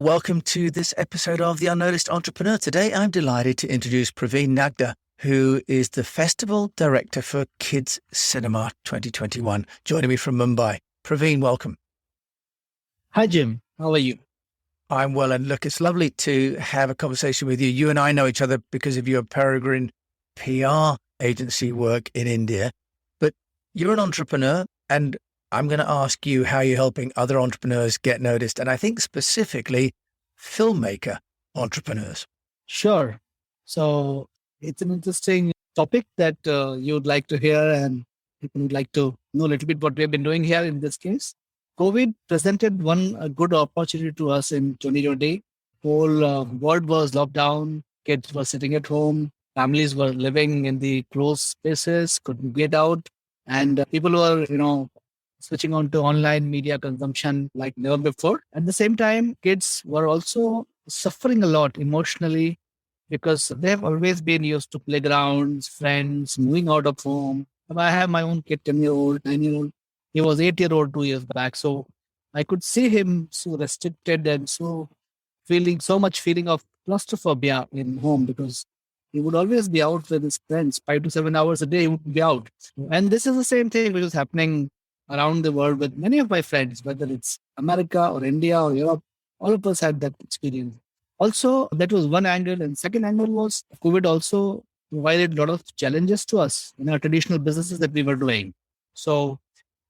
Welcome to this episode of The Unnoticed Entrepreneur. Today, I'm delighted to introduce Praveen Nagda, who is the Festival Director for KidzCinema 2021, joining me from Mumbai. Praveen, welcome. Hi, Jim. How are you? I'm well, and look, it's lovely to have a conversation with you. You and I know each other because of your Peregrine PR agency work in India, but you're an entrepreneur, and I'm going to ask you how you're helping other entrepreneurs get noticed, and I think specifically filmmaker entrepreneurs. Sure. So it's an interesting topic that you'd like to hear, and people would like to know a little bit what we've been doing here in this case. COVID presented one good opportunity to us in 2020. Whole world was locked down. Kids were sitting at home. Families were living in the closed spaces, couldn't get out. And people were, switching on to online media consumption like never before. At the same time, kids were also suffering a lot emotionally because they have always been used to playgrounds, friends, moving out of home. I have my own kid, 10-year-old, 9-year-old. He was 8-year-old 2 years back. So I could see him so restricted and so much feeling of claustrophobia in home because he would always be out with his friends 5 to 7 hours a day. He would be out. And this is the same thing which is happening around the world with many of my friends, whether it's America or India or Europe. All of us had that experience. Also, that was one angle. And second angle was COVID also provided a lot of challenges to us in our traditional businesses that we were doing. So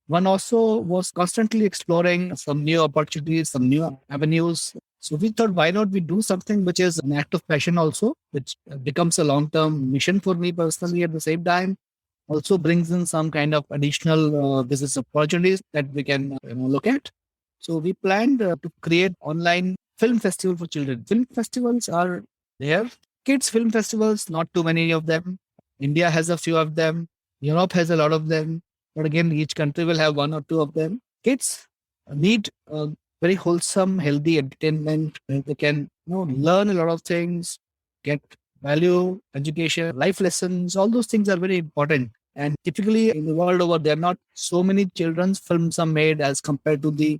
one also was constantly exploring some new opportunities, some new avenues. So we thought, why not we do something which is an act of passion also, which becomes a long-term mission for me personally at the same time. Also brings in some kind of additional business opportunities that we can look at. So we planned to create online film festival for children. Film festivals are there. Kids film festivals, not too many of them. India has a few of them. Europe has a lot of them. But again, each country will have one or two of them. Kids need very wholesome, healthy entertainment where they can learn a lot of things, get value, education, life lessons. All those things are very important. And typically in the world over, there are not so many children's films are made as compared to the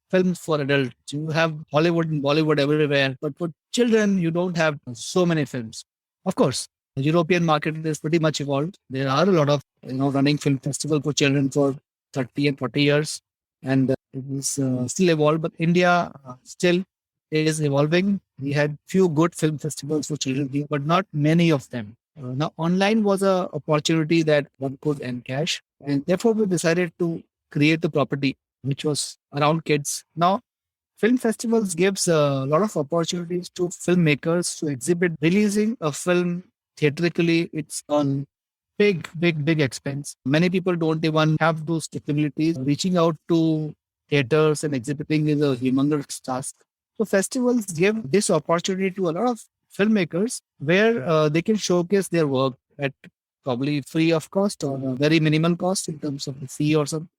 films for adults. You have Hollywood and Bollywood everywhere, but for children, you don't have so many films. Of course, the European market is pretty much evolved. There are a lot of running film festival for children for 30 and 40 years, and it is still evolved. But India still is evolving. We had few good film festivals for children here, but not many of them. Now, online was an opportunity that one could encash, and therefore we decided to create a property which was around kids. Now, film festivals gives a lot of opportunities to filmmakers to exhibit. Releasing a film theatrically, it's on big expense. Many people don't even have those capabilities. Reaching out to theaters and exhibiting is a humongous task. So festivals give this opportunity to a lot of filmmakers where they can showcase their work at probably free of cost or a very minimal cost in terms of the fee or something.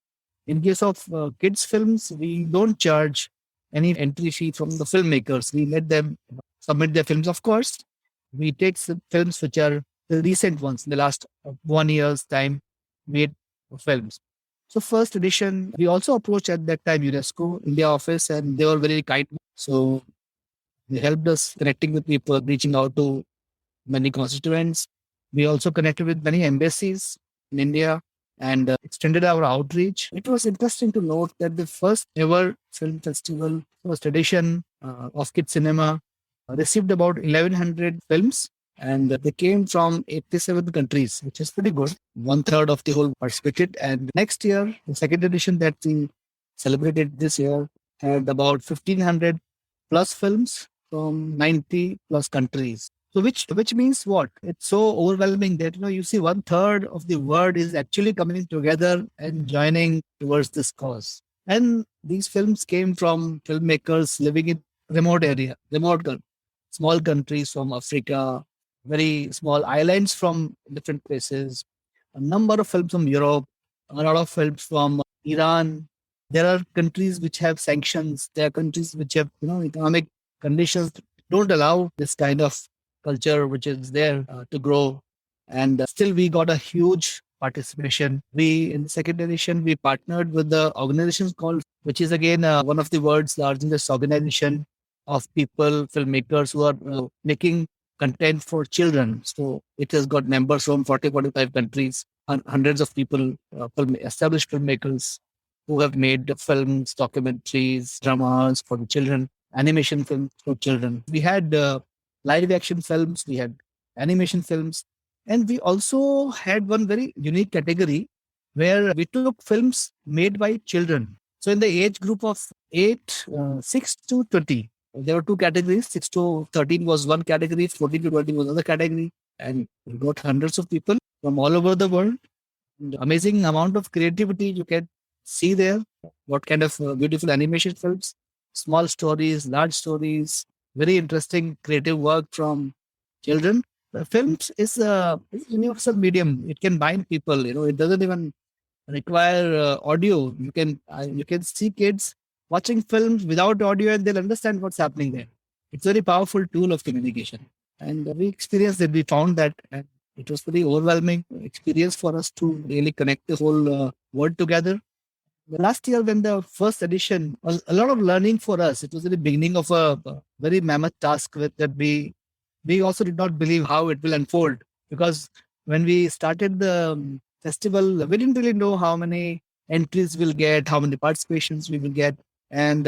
In case of kids films, we don't charge any entry fee from the filmmakers. We let them submit their films. Of course, we take some films which are the recent ones in the last 1 year's time made films. So first edition, we also approached at that time UNESCO India office, and they were very kind. So they helped us connecting with people, reaching out to many constituents. We also connected with many embassies in India and extended our outreach. It was interesting to note that the first ever film festival, first edition of KidzCinema, received about 1,100 films, and they came from 87 countries, which is pretty good. 1/3 of the whole participated. And next year, the second edition that we celebrated this year had about 1,500 plus films from 90 plus countries. So which means what? It's so overwhelming that you see 1/3 of the world is actually coming together and joining towards this cause. And these films came from filmmakers living in small countries from Africa, very small islands from different places, a number of films from Europe, a lot of films from Iran. There are countries which have sanctions. There are countries which have economic conditions don't allow this kind of culture which is there to grow. And still we got a huge participation. In the second edition, we partnered with the organization called, which is again one of the world's largest organization of people, filmmakers who are making content for children. So it has got members from 40, 45 countries, and hundreds of people, established filmmakers who have made films, documentaries, dramas for the children, animation films for children. We had live action films, we had animation films, and we also had one very unique category where we took films made by children. So in the age group of 6 to 20, there were two categories. 6 to 13 was one category, 14 to 20 was another category. And we got hundreds of people from all over the world. And amazing amount of creativity you can see there. What kind of beautiful animation films, small stories, large stories, very interesting creative work from children. Films is a universal medium. It can bind people. It doesn't even require audio. You can see kids watching films without audio, and they'll understand what's happening there. It's a very powerful tool of communication, and we experienced it. We found that, and it was very overwhelming experience for us to really connect the whole world together. The last year, when the first edition was a lot of learning for us, it was the beginning of a very mammoth task that we also did not believe how it will unfold, because when we started the festival, we didn't really know how many entries we'll get, how many participations we will get. And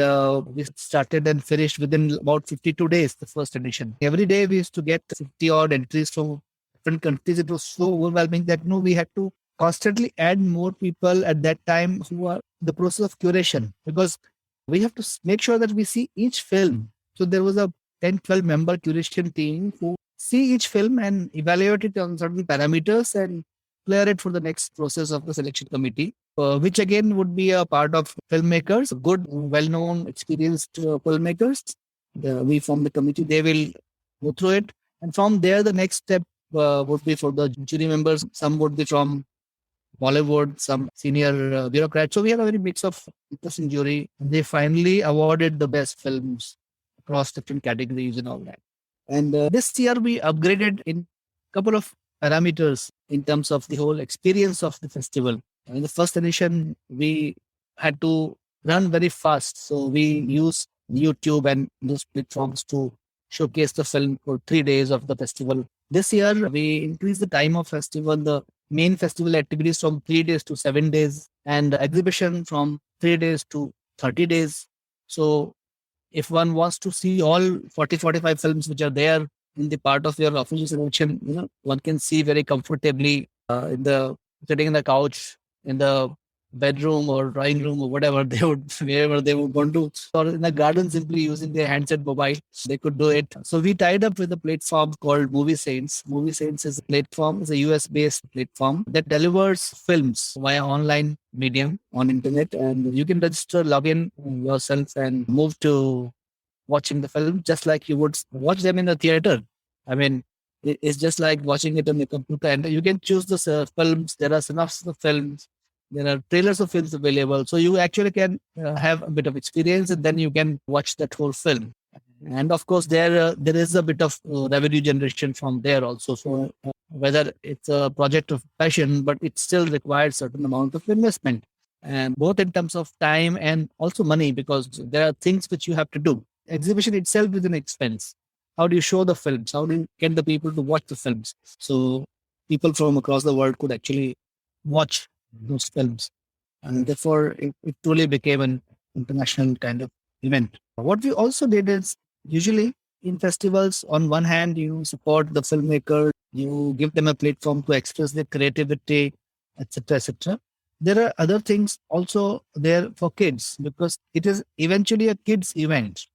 we started and finished within about 52 days, the first edition. Every day we used to get 50 odd entries from different countries. It was so overwhelming that we had to constantly add more people at that time who are the process of curation, because we have to make sure that we see each film. So there was a 10, 12 member curation team who see each film and evaluate it on certain parameters and clear it for the next process of the selection committee, which again would be a part of filmmakers, good, well-known, experienced filmmakers. We from the committee, they will go through it. And from there, the next step would be for the jury members. Some would be from Bollywood, some senior bureaucrats. So we had a very mix of interesting jury. They finally awarded the best films across different categories and all that. And this year we upgraded in a couple of parameters in terms of the whole experience of the festival. In the first edition, we had to run very fast. So we use YouTube and those platforms to showcase the film for 3 days of the festival. This year, we increased the time of festival, the main festival activities from 3 days to 7 days, and the exhibition from 3 days to 30 days. So if one wants to see all 40, 45 films which are there in the part of your official selection, one can see very comfortably sitting in the couch, in the bedroom or drawing room or whatever wherever they would want to, or in the garden simply using their handset mobile, they could do it. So we tied up with a platform called Movie Saints. Movie Saints is a platform, is a US based platform that delivers films via online medium on internet, and you can register, log in yourself and move to watching the film just like you would watch them in the theater. I mean, it's just like watching it on the computer, and you can choose the films. There are synopses of films. There are trailers of films available. So you actually can have a bit of experience, and then you can watch that whole film. And of course, there is a bit of revenue generation from there also. So whether it's a project of passion, but it still requires certain amount of investment, and both in terms of time and also money, because there are things which you have to do. Exhibition itself is an expense. How do you show the films? How do you get the people to watch the films? So people from across the world could actually watch those films. And therefore, it truly became an international kind of event. What we also did is, usually in festivals, on one hand, you support the filmmaker, you give them a platform to express their creativity, etc., etc. There are other things also there for kids, because it is eventually a kids event.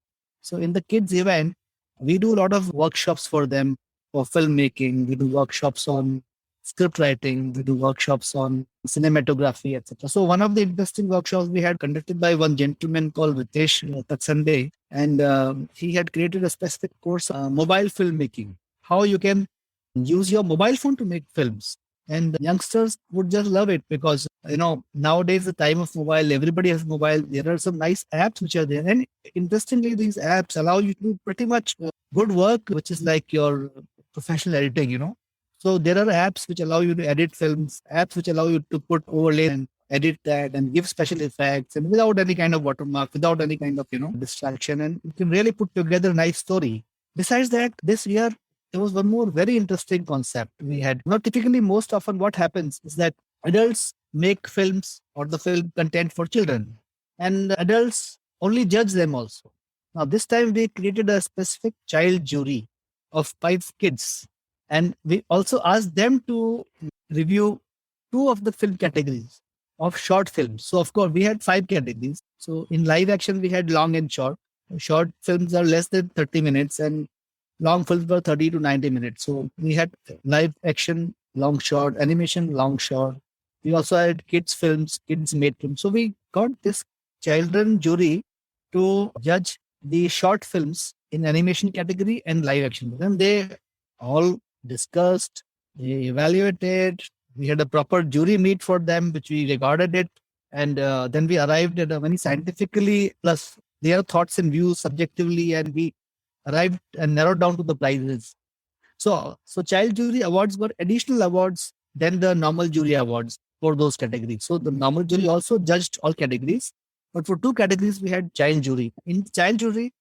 So in the kids event, we do a lot of workshops for them for filmmaking. We do workshops on script writing. We do workshops on cinematography, etc. So one of the interesting workshops we had conducted by one gentleman called Ritesh Taksande, and he had created a specific course, mobile filmmaking, how you can use your mobile phone to make films. And youngsters would just love it, because nowadays the time of mobile, everybody has mobile. There are some nice apps which are there, and interestingly, these apps allow you to do pretty much good work, which is like your professional editing. So there are apps which allow you to edit films, apps which allow you to put overlay and edit that and give special effects and without any kind of watermark, without any kind of, distraction. And you can really put together a nice story. Besides that, this year, there was one more very interesting concept we had. Now, typically, most often what happens is that adults make films or the film content for children, and adults only judge them also. Now, this time we created a specific child jury of 5 kids, and we also asked them to review 2 of the film categories of short films. So, of course, we had 5 categories. So, in live action, we had long and short. Short films are less than 30 minutes, and long films were 30 to 90 minutes. So, we had live action, long short, animation, long short. We also had kids' films, kids' made films. So, we got this children jury to judge the short films in animation category and live action. And they all discussed, they evaluated. We had a proper jury meet for them, which we recorded it. And then we arrived at a very scientifically, plus their thoughts and views subjectively, and we arrived and narrowed down to the prizes. So child jury awards were additional awards than the normal jury awards for those categories. So the normal jury also judged all categories, but for 2 categories we had child jury. In child jury,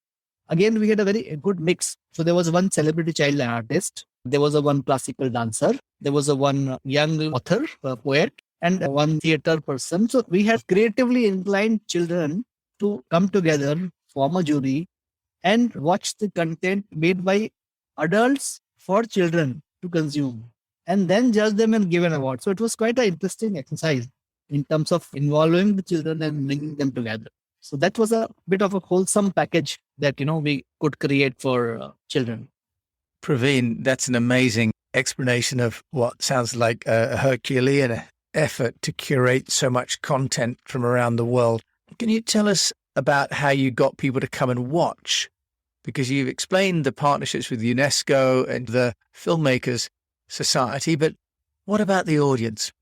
again we had a very good mix. So there was one celebrity child artist, there was a one classical dancer, there was a one young author, poet, and one theater person. So we had creatively inclined children to come together, form a jury, and watch the content made by adults for children to consume, and then judge them and give an award. So it was quite an interesting exercise in terms of involving the children and bringing them together. So that was a bit of a wholesome package that we could create for children. Praveen, that's an amazing explanation of what sounds like a Herculean effort to curate so much content from around the world. Can you tell us about how you got people to come and watch? Because you've explained the partnerships with UNESCO and the Filmmakers Society, but what about the audience?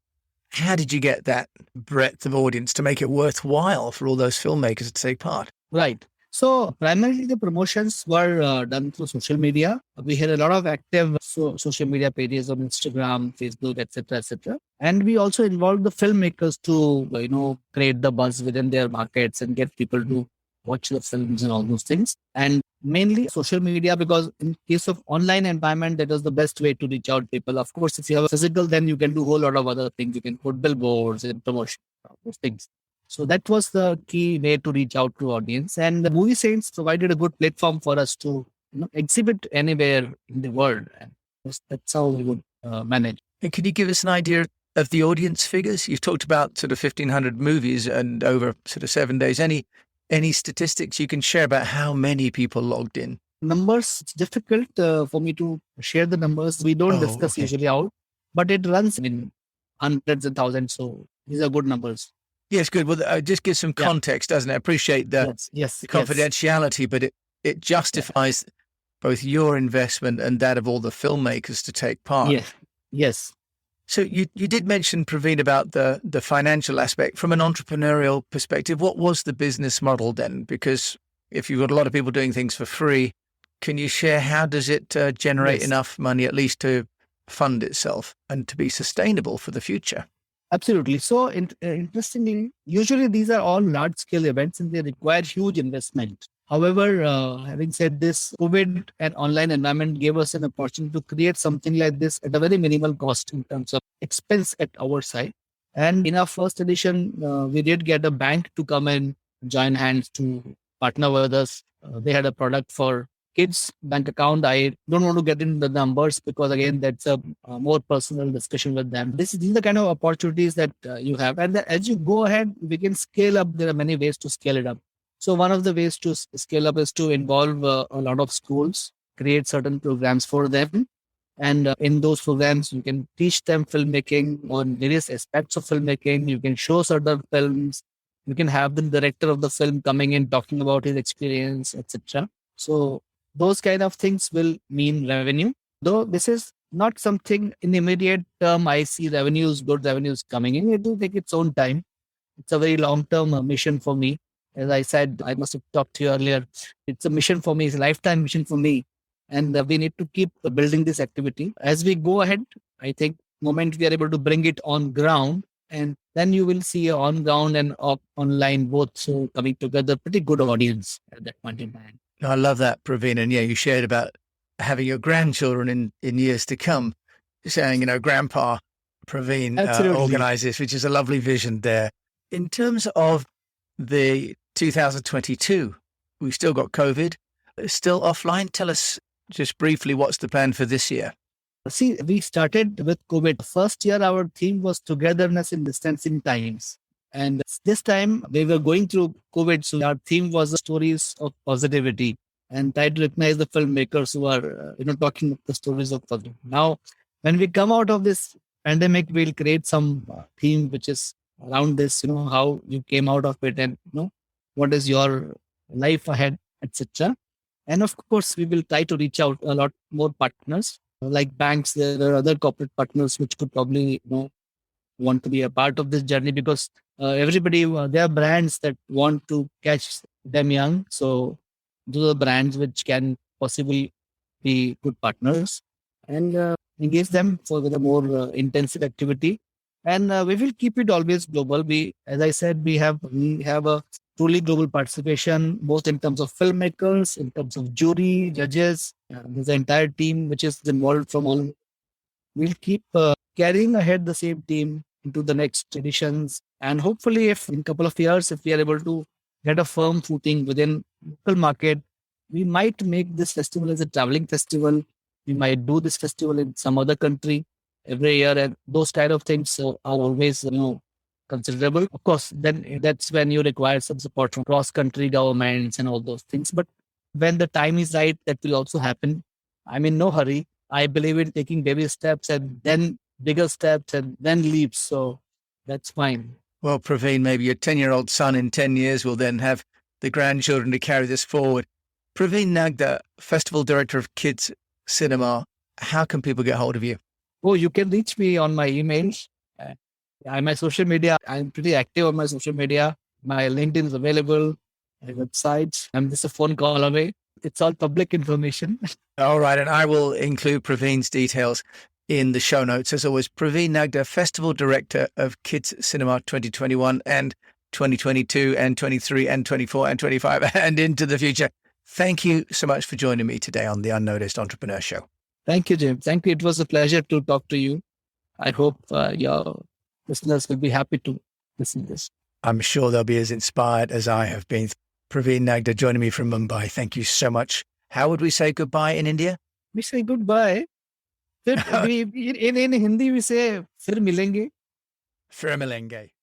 How did you get that breadth of audience to make it worthwhile for all those filmmakers to take part? Right. So primarily the promotions were done through social media. We had a lot of active social media pages on Instagram, Facebook, etc., etc. And we also involved the filmmakers to, create the buzz within their markets and get people to watch the films and all those things. And mainly social media, because in case of online environment, that was the best way to reach out people. Of course, if you have a physical, then you can do a whole lot of other things. You can put billboards and promotion, those things. So that was the key way to reach out to audience. And the Movie Saints provided a good platform for us to exhibit anywhere in the world. And that's how we would manage. And can you give us an idea of the audience figures? You've talked about sort of 1,500 movies and over sort of 7 days. Any statistics you can share about how many people logged in? Numbers, it's difficult for me to share the numbers. We don't discuss usually out, but it runs in hundreds and thousands. So these are good numbers. Yes, good. Well, just give some context, doesn't it? I appreciate the confidentiality, but it justifies both your investment and that of all the filmmakers to take part. Yes. So you did mention, Praveen, about the financial aspect. From an entrepreneurial perspective, what was the business model then? Because if you've got a lot of people doing things for free, can you share how does it generate enough money at least to fund itself and to be sustainable for the future? Absolutely. So interestingly, usually these are all large-scale events and they require huge investment. However, having said this, COVID and online environment gave us an opportunity to create something like this at a very minimal cost in terms of expense at our side. And in our first edition, we did get a bank to come and join hands to partner with us. They had a product for kids bank account. I don't want to get into the numbers because again, that's a more personal discussion with them. These are the kind of opportunities that you have. And as you go ahead, we can scale up. There are many ways to scale it up. So one of the ways to scale up is to involve a lot of schools, create certain programs for them. And in those programs, you can teach them filmmaking on various aspects of filmmaking. You can show certain films. You can have the director of the film coming in, talking about his experience, etc. So those kind of things will mean revenue. Though this is not something in the immediate term, I see good revenues coming in. It will take its own time. It's a very long-term mission for me. As I said, I must have talked to you earlier. It's a mission for me. It's a lifetime mission for me. And we need to keep building this activity. As we go ahead, I think moment we are able to bring it on ground and then you will see a on ground and online both so coming together, pretty good audience at that point in time. I love that, Praveen. And yeah, you shared about having your grandchildren in years to come, saying, Grandpa Praveen organized this, which is a lovely vision there. In terms of the 2022, we still got COVID, still offline. Tell us just briefly what's the plan for this year? See, we started with COVID. First year, our theme was togetherness in distancing times. And this time we were going through COVID. So our theme was stories of positivity and try to recognize the filmmakers who are, talking the stories of positivity. Now, when we come out of this pandemic, we'll create some theme which is around this, how you came out of it and, what is your life ahead, etc. And of course, we will try to reach out a lot more partners like banks. There are other corporate partners which could probably, want to be a part of this journey because everybody, there are brands that want to catch them young. So those are brands which can possibly be good partners and engage them for the more intensive activity. And we will keep it always global. As I said, we have a truly global participation, both in terms of filmmakers, in terms of jury, judges. There's an entire team which is involved from all. We'll keep carrying ahead the same team into the next editions. And hopefully, if in a couple of years, if we are able to get a firm footing within local market, we might make this festival as a traveling festival. We might do this festival in some other country every year. And those kind of things are always, considerable. Of course, then that's when you require some support from cross-country governments and all those things. But when the time is right, that will also happen. I'm in no hurry. I believe in taking baby steps and then bigger steps and then leaps. So that's fine. Well, Praveen, maybe your 10-year-old son in 10 years will then have the grandchildren to carry this forward. Praveen Nagda, Festival Director of KidzCinema, how can people get hold of you? Oh, you can reach me on my emails. My social media, I'm pretty active on my social media. My LinkedIn is available, my website. I'm just a phone call away. It's all public information. All right. And I will include Praveen's details in the show notes. As always, Praveen Nagda, Festival Director of KidzCinema 2021 and 2022 and 23 and 24 and 25 and into the future. Thank you so much for joining me today on the UnNoticed Entrepreneur Show. Thank you, Jim. Thank you. It was a pleasure to talk to you. I hope your listeners will be happy to listen to this. I'm sure they'll be as inspired as I have been. Praveen Nagda joining me from Mumbai. Thank you so much. How would we say goodbye in India? We say goodbye. In Hindi we say, Fir milenge. Fir milenge.